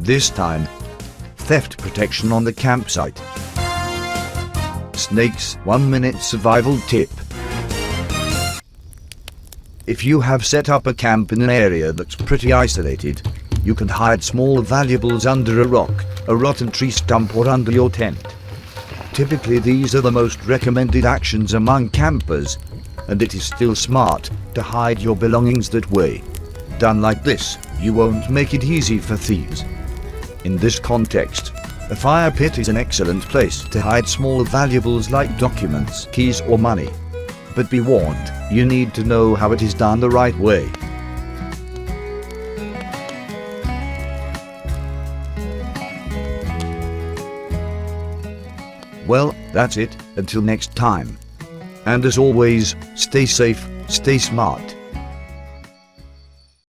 This time, theft protection on the campsite. Snakes 1-minute survival tip. If you have set up a camp in an area that's pretty isolated, you can hide small valuables under a rock, a rotten tree stump, or under your tent. Typically these are the most recommended actions among campers, and it is still smart to hide your belongings that way. Done like this, you won't make it easy for thieves. In this context, a fire pit is an excellent place to hide small valuables like documents, keys, or money. But be warned, you need to know how it is done the right way. Well, that's it, until next time. And as always, stay safe, stay smart.